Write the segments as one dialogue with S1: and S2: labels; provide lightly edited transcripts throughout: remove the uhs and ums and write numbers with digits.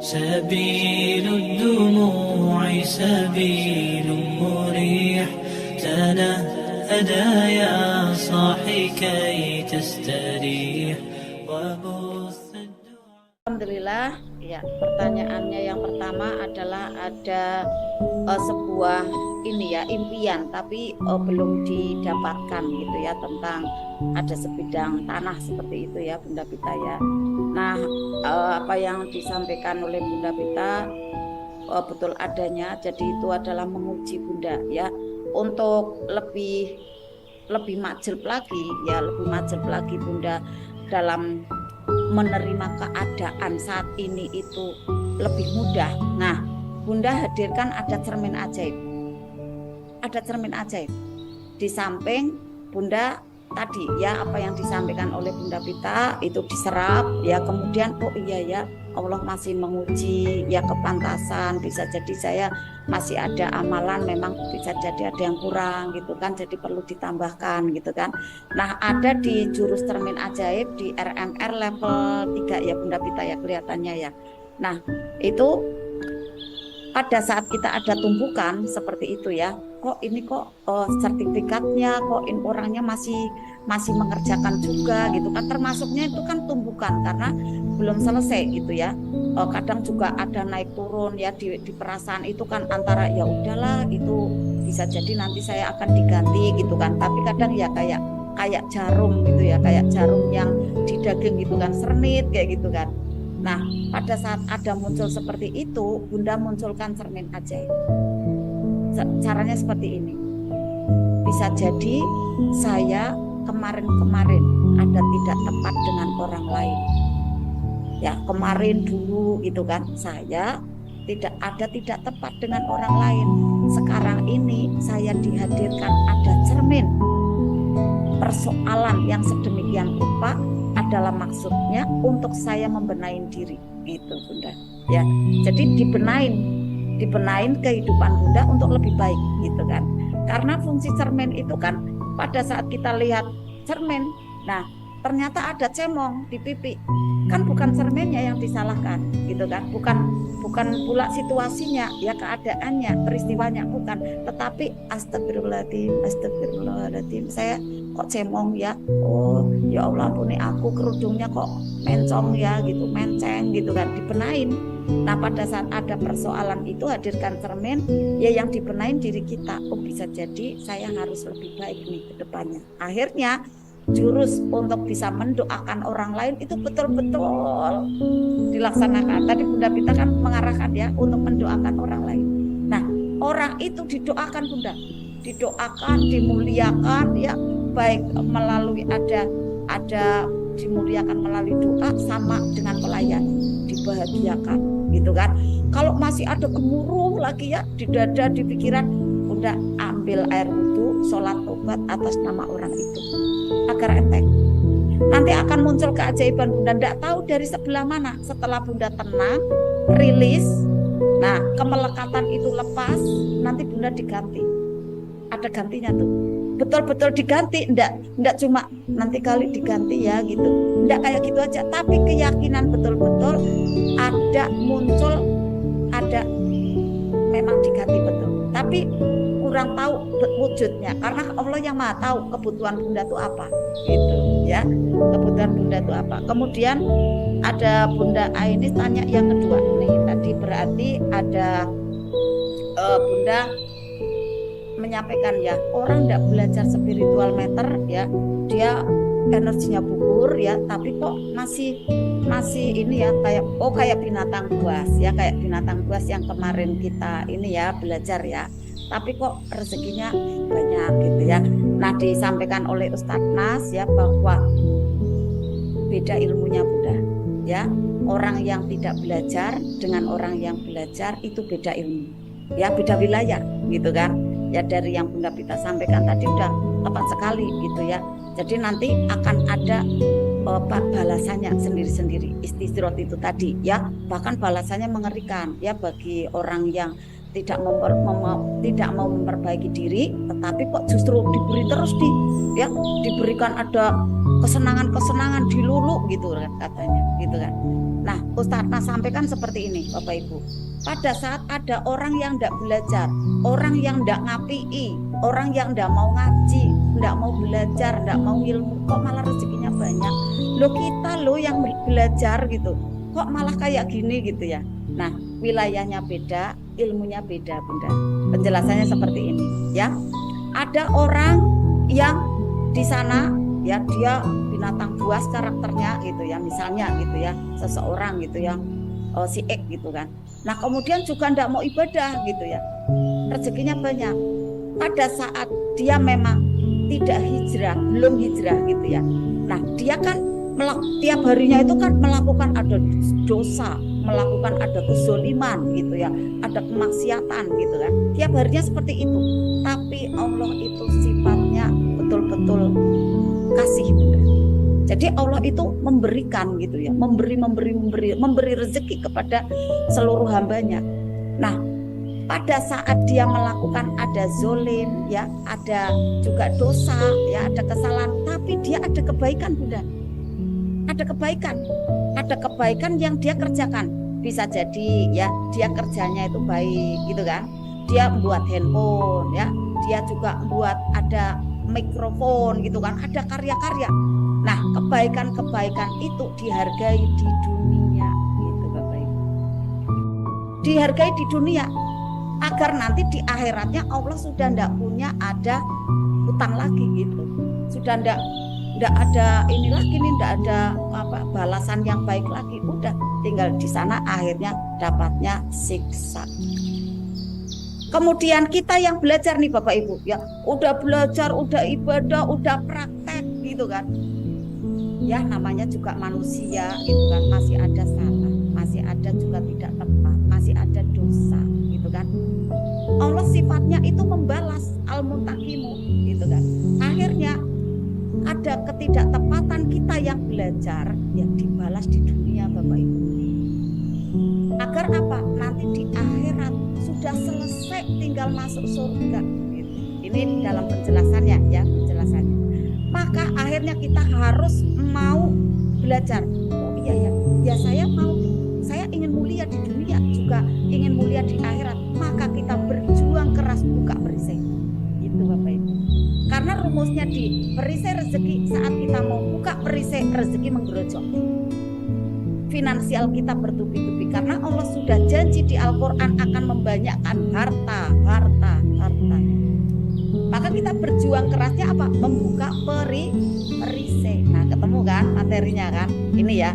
S1: سبيل الدموع سبيل مريح تنهدى يا صاحي كي تستريح وبث
S2: Alhamdulillah, ya, pertanyaannya yang pertama adalah ada sebuah impian tapi belum didapatkan gitu ya, tentang ada sebidang tanah seperti itu ya Bunda Pita ya. Nah, apa yang disampaikan oleh Bunda Pita betul adanya, jadi itu adalah menguji Bunda ya untuk lebih majel lagi ya, lebih majel lagi Bunda dalam menerima keadaan saat ini itu lebih mudah. Nah, Bunda hadirkan ada cermin ajaib. Ada cermin ajaib. Di samping Bunda tadi ya, apa yang disampaikan oleh Bunda Pita itu diserap ya, kemudian oh iya ya, Allah masih menguji ya kepantasan, bisa jadi saya masih ada amalan, memang bisa jadi ada yang kurang gitu kan, jadi perlu ditambahkan gitu kan. Nah, ada di jurus cermin ajaib di RMR level 3 ya Bunda Pita ya, kelihatannya ya. Nah, itu pada saat kita ada tumpukan seperti itu ya, kok ini kok sertifikatnya kok ini orangnya masih mengerjakan juga gitu kan, termasuknya itu kan tumpukan karena belum selesai gitu ya. Kadang juga ada naik turun ya di perasaan itu kan, antara ya udahlah itu bisa jadi nanti saya akan diganti gitu kan, tapi kadang ya kayak jarum gitu ya, kayak jarum yang di daging gitu kan, sernit kayak gitu kan. Nah, pada saat ada muncul seperti itu, Bunda munculkan cermin ajaib. Caranya seperti ini. Bisa jadi saya kemarin ada tidak tepat dengan orang lain. Ya, kemarin dulu gitu kan, saya tidak tepat dengan orang lain. Sekarang ini saya dihadirkan ada cermin. Persoalan yang sedemikian rupa adalah maksudnya untuk saya membenahi diri gitu Bunda ya. Jadi dibenain kehidupan Bunda untuk lebih baik gitu kan, karena fungsi cermin itu kan pada saat kita lihat cermin, nah ternyata ada cemong di pipi, kan bukan cerminnya yang disalahkan gitu kan, bukan pula situasinya ya, keadaannya, peristiwanya bukan, tetapi astagfirullahaladzim, saya kok cemong ya, oh ya Allah ampuni aku, kerudungnya kok mencong ya gitu, menceng gitu kan, dibenain. Nah, pada saat ada persoalan itu hadirkan cermin ya, yang dibenain diri kita, oh bisa jadi saya harus lebih baik nih ke depannya. Akhirnya jurus untuk bisa mendoakan orang lain itu betul-betul dilaksanakan. Tadi Bunda Pita kan mengarahkan ya untuk mendoakan orang lain. Nah, orang itu didoakan Bunda, didoakan, dimuliakan ya, baik melalui ada dimuliakan melalui doa sama dengan pelayan, dibahagiakan gitu kan. Kalau masih ada gemuruh lagi ya di dada, di pikiran, Bunda ambil air wudhu, sholat tobat atas nama orang itu agar enteng. Nanti akan muncul keajaiban Bunda, tidak tahu dari sebelah mana. Setelah Bunda tenang, rilis, nah kemelekatan itu lepas, nanti Bunda diganti. Ada gantinya tuh, betul-betul diganti, enggak cuma nanti kali diganti ya gitu, enggak kayak gitu aja, tapi keyakinan betul-betul ada muncul, ada memang diganti betul, tapi kurang tahu wujudnya karena Allah yang Maha tahu kebutuhan Bunda itu apa gitu ya, kebutuhan Bunda itu apa. Kemudian ada Bunda Ainis tanya yang kedua nih, tadi berarti ada Bunda menyampaikan ya, orang tidak belajar spiritual meter ya, dia energinya gugur ya, tapi kok masih ini ya, kayak binatang buas ya, kayak binatang buas yang kemarin kita ini ya belajar ya, tapi kok rezekinya banyak gitu ya. Nah, disampaikan oleh Ustadz Nas ya bahwa beda ilmunya Bunda ya, orang yang tidak belajar dengan orang yang belajar itu beda ilmu ya, beda wilayah gitu kan ya. Dari yang Bunda Pita sampaikan tadi udah tepat sekali gitu ya. Jadi nanti akan ada balasannya sendiri-sendiri, istisyrot itu tadi ya, bahkan balasannya mengerikan ya bagi orang yang tidak mau memperbaiki diri, tetapi kok justru diberi terus diberikan ada kesenangan dilulu gitu kan katanya gitu kan. Nah, Ustadz sampaikan seperti ini, Bapak Ibu. Pada saat ada orang yang tidak belajar, orang yang tidak ngapii, orang yang tidak mau ngaji, tidak mau belajar, tidak mau ilmu, kok malah rezekinya banyak. Loh, kita loh yang belajar gitu, kok malah kayak gini gitu ya. Nah, wilayahnya beda, ilmunya beda, Bunda. Penjelasannya seperti ini ya. Ada orang yang di sana ya, dia binatang buas karakternya gitu ya, misalnya gitu ya, seseorang gitu ya, si X gitu kan. Nah, kemudian juga tidak mau ibadah gitu ya, rezekinya banyak. Pada saat dia memang tidak hijrah, belum hijrah gitu ya. Nah, dia kan tiap harinya itu kan melakukan ada dosa, melakukan ada kezoliman gitu ya, ada kemaksiatan gitu kan. Tiap harinya seperti itu. Tapi Allah itu sifatnya betul-betul kasih. Jadi Allah itu memberikan gitu ya, memberi rezeki kepada seluruh hambanya. Nah, pada saat dia melakukan ada zolim ya, ada juga dosa ya, ada kesalahan, tapi dia ada kebaikan, Bunda. Ada kebaikan yang dia kerjakan. Bisa jadi ya, dia kerjanya itu baik gitu kan. Dia membuat handphone ya, dia juga membuat ada mikrofon gitu kan, ada karya-karya. Nah, kebaikan-kebaikan itu dihargai di dunia gitu Bapak Ibu. Dihargai di dunia agar nanti di akhiratnya Allah sudah tidak punya ada hutang lagi gitu. Sudah tidak ada ini lagi nih, tidak ada balasan yang baik lagi. Udah tinggal di sana akhirnya dapatnya siksa. Kemudian kita yang belajar nih Bapak Ibu ya, udah belajar, udah ibadah, udah praktek gitu kan. Ya namanya juga manusia gitu kan, masih ada salah, masih ada juga tidak tepat, masih ada dosa gitu kan. Allah sifatnya itu membalas, al-muntaqimu gitu kan. Akhirnya ada ketidaktepatan kita yang belajar ya dibalas di dunia Bapak Ibu. Agar apa? Nanti di akhirat sudah selesai, tinggal masuk surga gitu. Ini dalam penjelasannya ya, penjelasannya. Maka akhirnya kita harus mau belajar. Oh iya ya, ya saya mau, saya ingin mulia di dunia juga ingin mulia di akhirat. Maka kita berjuang keras buka perisai. Itu Bapak Ibu. Karena rumusnya di perisai rezeki, saat kita mau buka perisai rezeki menggerojok. Finansial kita bertubi-tubi karena Allah sudah janji di Al-Qur'an akan membanyakkan harta. Maka kita berjuang kerasnya apa? Membuka perisai. Nah, ketemu kan materinya kan? Ini ya.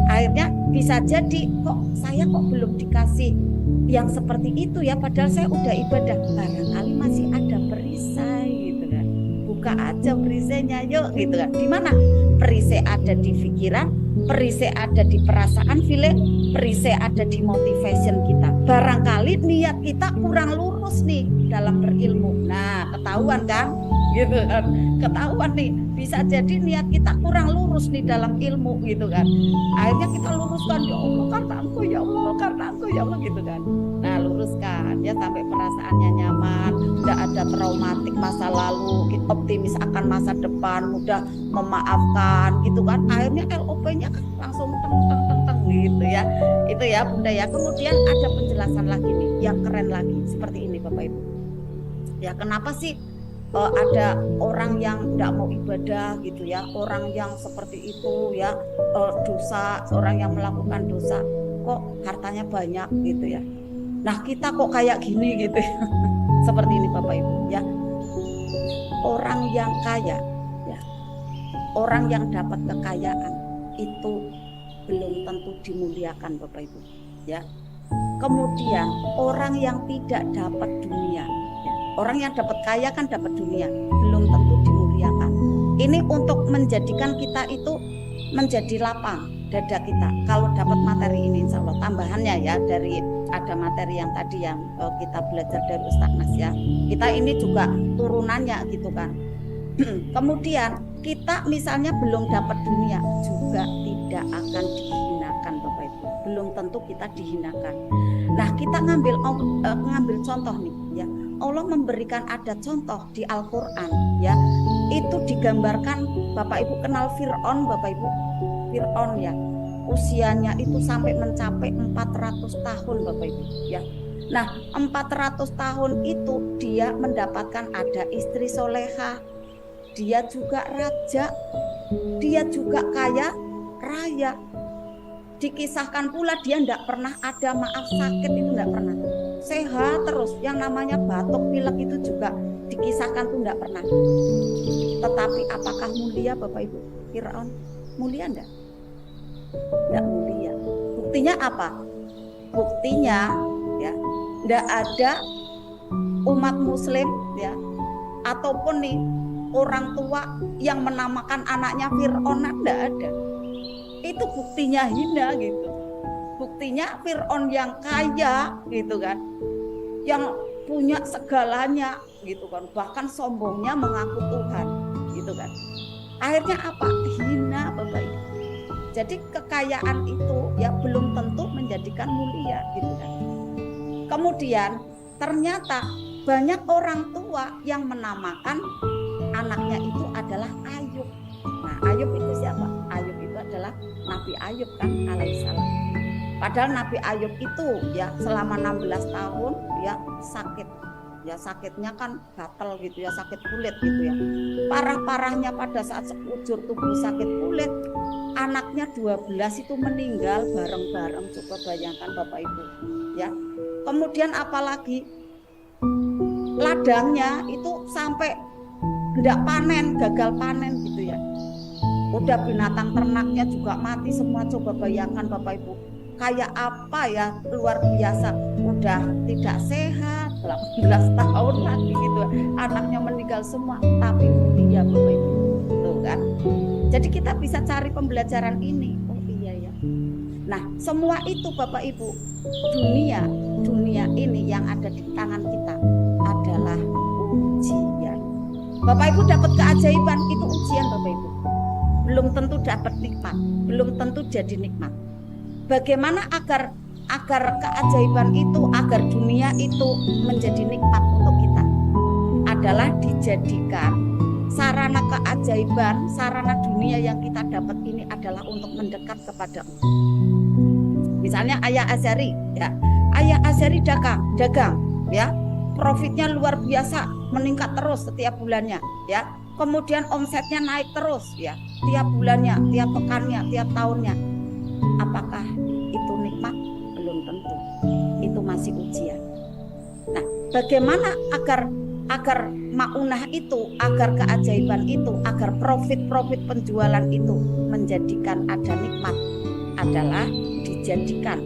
S2: Akhirnya bisa jadi saya belum dikasih yang seperti itu ya, padahal saya udah ibadah. Barangkali masih ada perisai gitu kan. Buka aja perisainya yuk gitu kan. Di mana? Perisai ada di pikiran, perisai ada di perasaan, perisai ada di motivation kita. Barangkali niat kita kurang lurus nih dalam berilmu. Nah, ketahuan kan? Gitu kan. Ketahuan nih, bisa jadi niat kita kurang lurus nih dalam ilmu gitu kan. Akhirnya kita luruskan, ya Allah karena Engkau, ya Allah karena Engkau, ya Allah gitu kan. Nah, luruskan ya sampai perasaannya nyaman, tidak ada traumatik masa lalu, optimis akan masa depan, mudah memaafkan gitu kan. Akhirnya LOP-nya kan langsung teng gitu ya. Itu ya Bunda ya. Kemudian ada penjelasan lagi nih yang keren lagi seperti ini Bapak Ibu. Ya kenapa sih ada orang yang tidak mau ibadah gitu ya, orang yang seperti itu ya, dosa, orang yang melakukan dosa kok hartanya banyak gitu ya. Nah kita kok kayak gini gitu ya. Seperti ini Bapak Ibu ya. Orang yang kaya ya, orang yang dapat kekayaan itu belum tentu dimuliakan Bapak Ibu ya. Kemudian orang yang tidak dapat dunia ya. Orang yang dapat kaya kan dapat dunia, belum tentu dimuliakan. Ini untuk menjadikan kita itu menjadi lapang dada kita. Kalau dapat materi ini insya Allah, tambahannya ya dari ada materi yang tadi yang kita belajar dari Ustaz Nas ya. Kita ini juga turunannya gitu kan. Kemudian kita misalnya belum dapat dunia juga tidak akan dihinakan Bapak Ibu. Belum tentu kita dihinakan. Nah kita ngambil contoh nih ya. Allah memberikan ada contoh di Al-Qur'an ya. Itu digambarkan Bapak Ibu kenal Fir'aun Bapak Ibu. Fir'aun ya. usianya itu sampai mencapai 400 tahun Bapak Ibu ya. Nah 400 tahun itu dia mendapatkan ada istri soleha, dia juga raja, dia juga kaya raya. Dikisahkan pula dia tidak pernah ada maaf sakit, itu tidak pernah, sehat terus. Yang namanya batuk pilek itu juga dikisahkan tuh tidak pernah. Tetapi apakah mulia Bapak Ibu? Firaun mulia enggak? Tidak mulia. Buktinya apa? Buktinya ya tidak ada umat muslim ya ataupun nih orang tua yang menamakan anaknya Fir'aun, tidak ada. Itu buktinya hina gitu. Buktinya Fir'aun yang kaya gitu kan, yang punya segalanya gitu kan, bahkan sombongnya mengaku Tuhan gitu kan. Akhirnya apa? Hina Bapak Ibu. Jadi kekayaan itu ya belum tentu menjadikan mulia gitu kan. Kemudian ternyata banyak orang tua yang menamakan anaknya itu adalah Ayub. Nah Ayub itu siapa? Ayub itu adalah Nabi Ayub kan alaihissalam. Padahal Nabi Ayub itu ya selama 16 tahun ya sakit. Ya sakitnya kan gatal gitu ya, sakit kulit gitu ya. Parah-parahnya pada saat sekujur tubuh sakit kulit, anaknya 12 itu meninggal bareng-bareng. Coba bayangkan Bapak Ibu ya. Kemudian apalagi ladangnya itu sampai tidak panen, gagal panen gitu ya. Udah binatang ternaknya juga mati semua. Coba bayangkan Bapak Ibu, kayak apa ya, luar biasa. Udah tidak sehat 18 tahun lagi gitu, anaknya meninggal semua, tapi mulia Bapak Ibu tuh kan. Jadi kita bisa cari pembelajaran ini. Oh iya ya. Nah semua itu Bapak Ibu, dunia ini yang ada di tangan kita adalah ujian. Bapak Ibu dapat keajaiban, itu ujian Bapak Ibu. Belum tentu dapat nikmat, belum tentu jadi nikmat. Bagaimana agar keajaiban itu, agar dunia itu menjadi nikmat untuk kita? Adalah dijadikan sarana keajaiban, sarana dunia yang kita dapat ini adalah untuk mendekat kepada Allah. Misalnya Ayah Azhari ya. Ayah Azhari dagang ya. Profitnya luar biasa, meningkat terus setiap bulannya ya. Kemudian omsetnya naik terus ya, tiap bulannya, tiap pekannya, tiap tahunnya. Apakah itu nikmat? Belum tentu. Itu masih ujian. Nah, bagaimana agar maunah itu, agar keajaiban itu, agar profit penjualan itu menjadikan ada nikmat, adalah dijadikan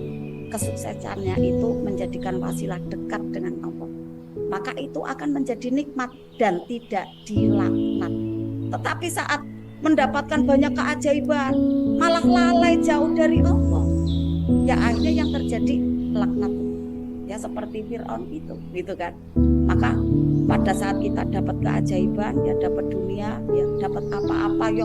S2: kesuksesannya itu menjadikan wasilah dekat dengan Allah. Maka itu akan menjadi nikmat dan tidak dilaknat. Tetapi saat mendapatkan banyak keajaiban, malah lalai jauh dari Allah, ya akhirnya yang terjadi laknat. Ya seperti Fir'aun itu, gitu kan. Maka pada saat kita dapat keajaiban, ya dapat dunia, ya dapat apa-apa, ya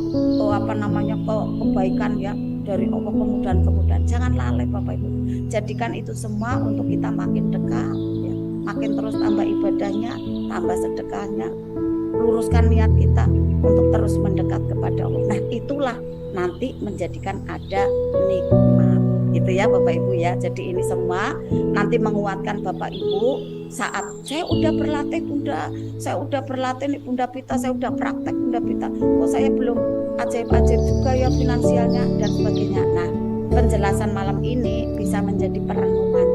S2: kebaikan ya dari Allah, kemudahan. Jangan lalai Bapak Ibu. Jadikan itu semua untuk kita makin dekat. Makin terus tambah ibadahnya, tambah sedekahnya, luruskan niat kita untuk terus mendekat kepada Allah. Nah itulah nanti menjadikan ada nikmat, gitu ya Bapak Ibu ya. Jadi ini semua nanti menguatkan Bapak Ibu saat saya udah berlatih Bunda, saya udah berlatih nih Bunda Pita, saya udah praktek Bunda Pita, kok saya belum ajaib-ajaib juga ya finansialnya dan sebagainya. Nah penjelasan malam ini bisa menjadi perenungan